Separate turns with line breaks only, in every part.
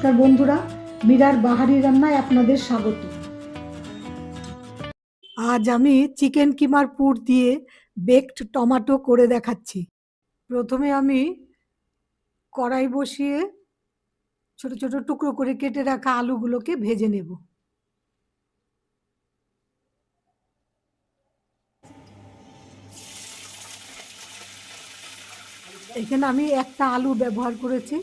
নমস্কার বন্ধুরা, মীরার বাহারি রান্নায় আপনাদের স্বাগত। আজ আমি চিকেন কিমার পুর দিয়ে বেকড টমেটো করে দেখাচ্ছি। প্রথমে আমি কড়াই বসিয়ে ছোট ছোট টুকরো করে কেটে রাখা আলুগুলোকে ভেজে নেব। এখানে আমি একটা আলু ব্যবহার করেছি।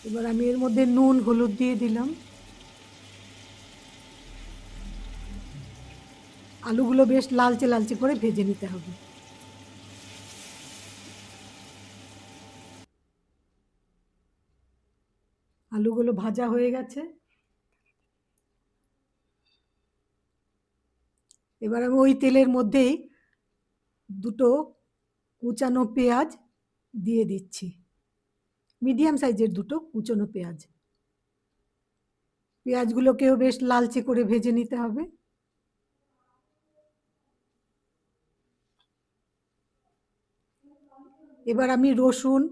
এবার আমি এর মধ্যে নুন হলুদ দিয়ে দিলাম। আলুগুলো বেশ লালচে লালচে করে ভেজে নিতে হবে। আলুগুলো ভাজা হয়ে গেছে। এবার আমি ওই তেলের মধ্যেই দুটো কুচানো পেঁয়াজ দিয়ে দিচ্ছি, মিডিয়াম সাইজের দুটো কুচনো পেঁয়াজ। পেঁয়াজগুলোকেও বেশ লালচে করে ভেজে নিতে হবে। এবার আমি রসুন,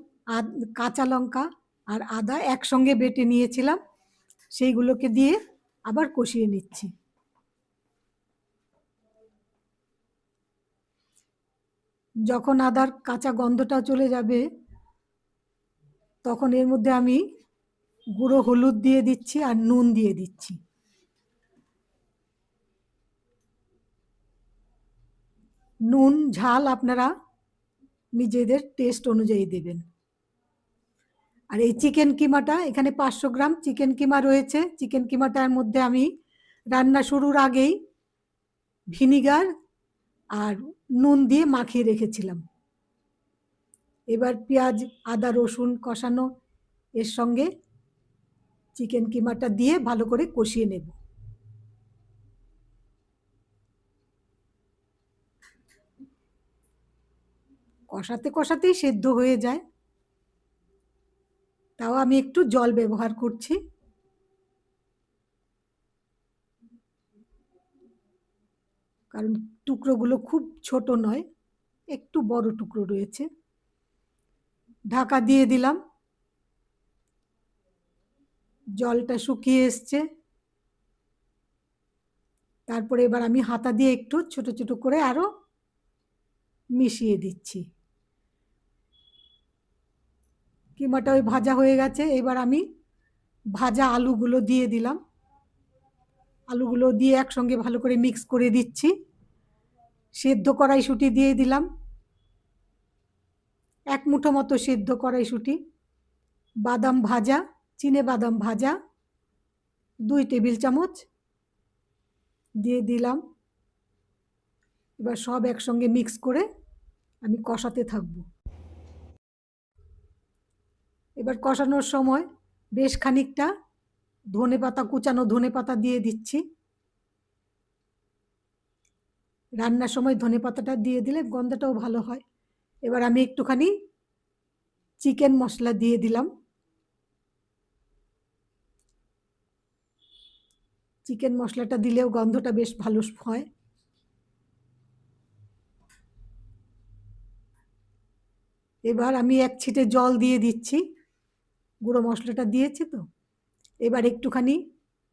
কাঁচা লঙ্কা আর আদা একসঙ্গে বেটে নিয়েছিলাম, সেইগুলোকে দিয়ে আবার কষিয়ে নিচ্ছি। যখন আদার কাঁচা গন্ধটা চলে যাবে তখন এর মধ্যে আমি গুঁড়ো হলুদ দিয়ে দিচ্ছি আর নুন দিয়ে দিচ্ছি। নুন ঝাল আপনারা নিজেদের টেস্ট অনুযায়ী দেবেন। আর এই চিকেন কিমাটা, এখানে 500 গ্রাম চিকেন কিমা রয়েছে। চিকেন কিমাটার মধ্যে আমি রান্না শুরুর আগেই ভিনিগার আর নুন দিয়ে মাখিয়ে রেখেছিলাম। এবার পেঁয়াজ আদা রসুন কষানো এর সঙ্গে চিকেন কিমাটা দিয়ে ভালো করে কষিয়ে নেব। কষাতে কষাতেই সেদ্ধ হয়ে যায়, তাও আমি একটু জল ব্যবহার করছি। কারণ টুকরোগুলো খুব ছোট নয়, একটু বড় টুকরো রয়েছে। ঢাকা দিয়ে দিলাম। জলটা শুকিয়ে এসছে। তারপরে এবার আমি হাতা দিয়ে একটু ছোট ছোট করে আরো মিশিয়ে দিচ্ছি। কিমাটা ওই ভাজা হয়ে গেছে। এবার আমি ভাজা আলুগুলো দিয়ে দিলাম। আলুগুলো দিয়ে একসঙ্গে ভালো করে মিক্স করে দিচ্ছি। সেদ্ধ কড়াইশুঁটি দিয়ে দিলাম, এক মুঠো মতো সেদ্ধ কড়াইশুঁটি। বাদাম ভাজা, চিনে বাদাম ভাজা 2 টেবিল চামচ দিয়ে দিলাম। এবার সব একসঙ্গে মিক্স করে আমি কষাতে থাকব। এবার কষানোর সময় বেশ খানিকটা ধনেপাতা, কুচানো ধনেপাতা দিয়ে দিচ্ছি। রান্নার সময় ধনেপাতাটা দিয়ে দিলে গন্ধটাও ভালো হয়। এবার আমি একটুখানি চিকেন মশলা দিয়ে দিলাম। চিকেন মশলাটা দিলেও গন্ধটা বেশ ভালো হয়। এবার আমি এক ছিটে জল দিয়ে দিচ্ছি, গুঁড়ো মশলাটা দিয়েছি তো। এবার একটুখানি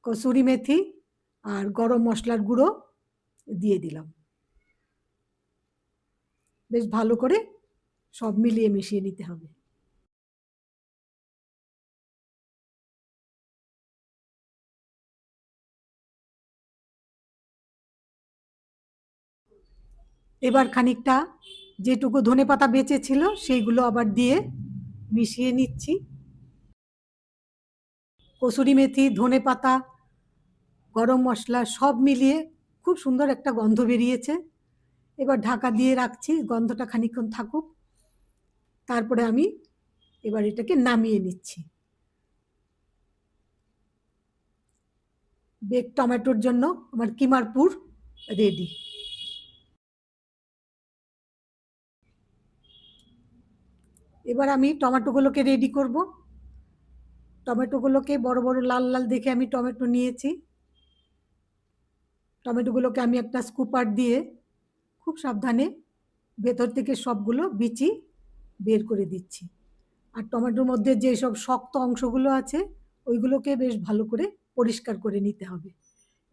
কসুরি মেথি আর গরম মশলার গুঁড়ো দিয়ে দিলাম। বেশ ভালো করে সব মিলিয়ে মিশিয়ে নিতে হবে। এবার খানিকটা যেটুকু ধনেপাতা বেঁচে ছিল সেইগুলো আবার দিয়ে মিশিয়ে নিচ্ছি। কসুরি মেথি, ধনেপাতা, গরম মশলা সব মিলিয়ে খুব সুন্দর একটা গন্ধ বেরিয়েছে। এবার ঢাকা দিয়ে রাখছি, গন্ধটা খানিকক্ষণ থাকুক। তারপরে আমি এবার এটাকে নামিয়ে নিচ্ছি। বেক টমেটোর জন্য আমার কিমার পুর রেডি। এবার আমি টমেটোগুলোকে রেডি করব। টমেটোগুলোকে বড় বড় লাল লাল দেখে আমি টমেটো নিয়েছি। টমেটোগুলোকে আমি একটা স্কুপার দিয়ে খুব সাবধানে ভেতর থেকে সবগুলো বিচি বের করে দিচ্ছি। আর টমেটোর মধ্যে যেসব শক্ত অংশগুলো আছে ওইগুলোকে বেশ ভালো করে পরিষ্কার করে নিতে হবে।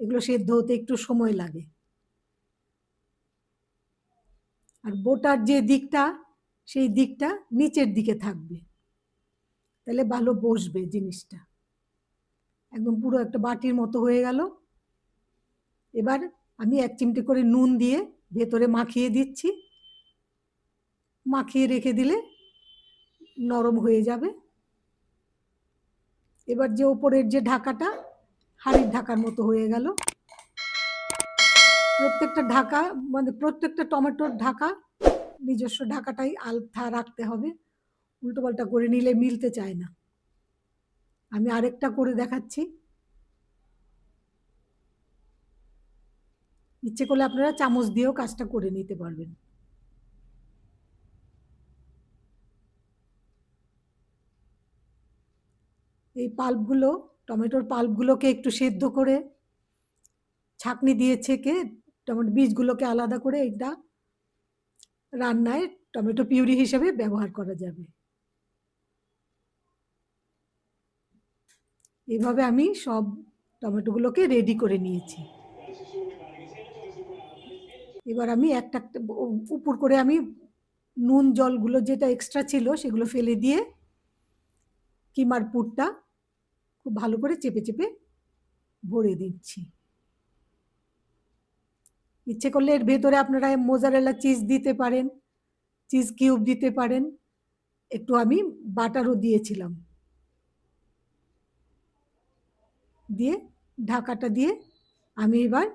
এগুলো সেদ্ধ হতে একটু সময় লাগে। আর বোটার যে দিকটা সেই দিকটা নিচের দিকে থাকবে, তাহলে ভালো বসবে জিনিসটা। একদম পুরো একটা বাটির মতো হয়ে গেল। এবার আমি 1 চিমটি করে নুন দিয়ে ভেতরে মাখিয়ে দিচ্ছি। মাখিয়ে রেখে দিলে নরম হয়ে যাবে। এবার যে উপরের যে ঢাকাটা হাঁড়ির ঢাকার মতো হয়ে গেল। প্রত্যেকটা ঢাকা মানে প্রত্যেকটা টমেটোর ঢাকা নিজস্ব ঢাকাটাই আলথা রাখতে হবে, উল্টোপাল্টা করে নিলে মিলতে চায় না। আমি আরেকটা করে দেখাচ্ছি। ইচ্ছে করলে আপনারা চামচ দিয়েও কাজটা করে নিতে পারবেন। এই পাল্পগুলো, টমেটোর পাল্পগুলোকে একটু সেদ্ধ করে ছাঁকনি দিয়ে ছেঁকে টমেটো বীজগুলোকে আলাদা করে এটা রান্নায় টমেটো পিউরি হিসেবে ব্যবহার করা যাবে। এভাবে আমি সব টমেটোগুলোকে রেডি করে নিয়েছি। এবার আমি একটা উপর করে আমি নুন জলগুলো যেটা এক্সট্রা ছিল সেগুলো ফেলে দিয়ে কিমার পুরটা খুব ভালো করে চেপে চেপে ভরে দিচ্ছি। ইচ্ছে করলে এর ভেতরে আপনারা মোজারেলা চিজ দিতে পারেন, চিজ কিউব দিতে পারেন, একটু আমি বাটারও দিয়েছিলাম। দিয়ে ঢাকাটা দিয়ে আমি এবার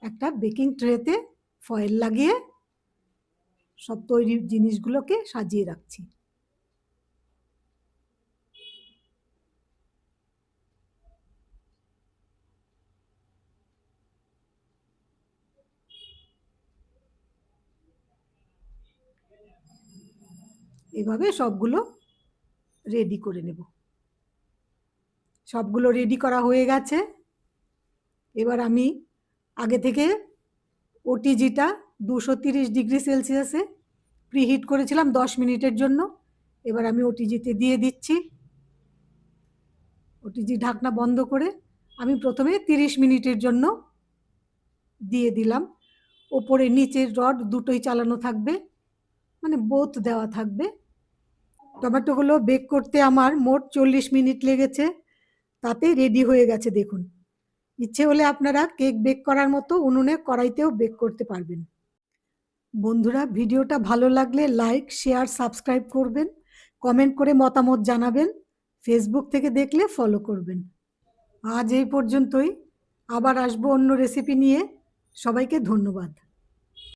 একটা বেকিং ট্রেতে ফয়েল লাগিয়ে সব তৈরি জিনিসগুলোকে সাজিয়ে রাখছি। এভাবে সবগুলো রেডি করে নেব। সবগুলো রেডি করা হয়ে গেছে। এবার আমি আগে থেকে ওটিজিটা 230 ডিগ্রি সেলসিয়াসে প্রিহিট করেছিলাম 10 মিনিটের জন্য। এবার আমি ওটিজিতে দিয়ে দিচ্ছি। ওটিজি ঢাকনা বন্ধ করে আমি প্রথমে 30 মিনিটের জন্য দিয়ে দিলাম। ওপরে নিচের রড দুটোই চালানো থাকবে, মানে বোথ দেওয়া থাকবে। টমেটোগুলো বেক করতে আমার মোট 40 মিনিট লেগেছে, তাতে রেডি হয়ে গেছে দেখুন। ইচ্ছে হলে আপনারা কেক বেক করার মতো উনুনে কড়াইতেও বেক করতে পারবেন। বন্ধুরা, ভিডিওটা ভালো লাগলে লাইক, শেয়ার, সাবস্ক্রাইব করবেন, কমেন্ট করে মতামত জানাবেন, ফেসবুক থেকে দেখলে ফলো করবেন। আজ এই পর্যন্তই, আবার আসবো অন্য রেসিপি নিয়ে। সবাইকে ধন্যবাদ।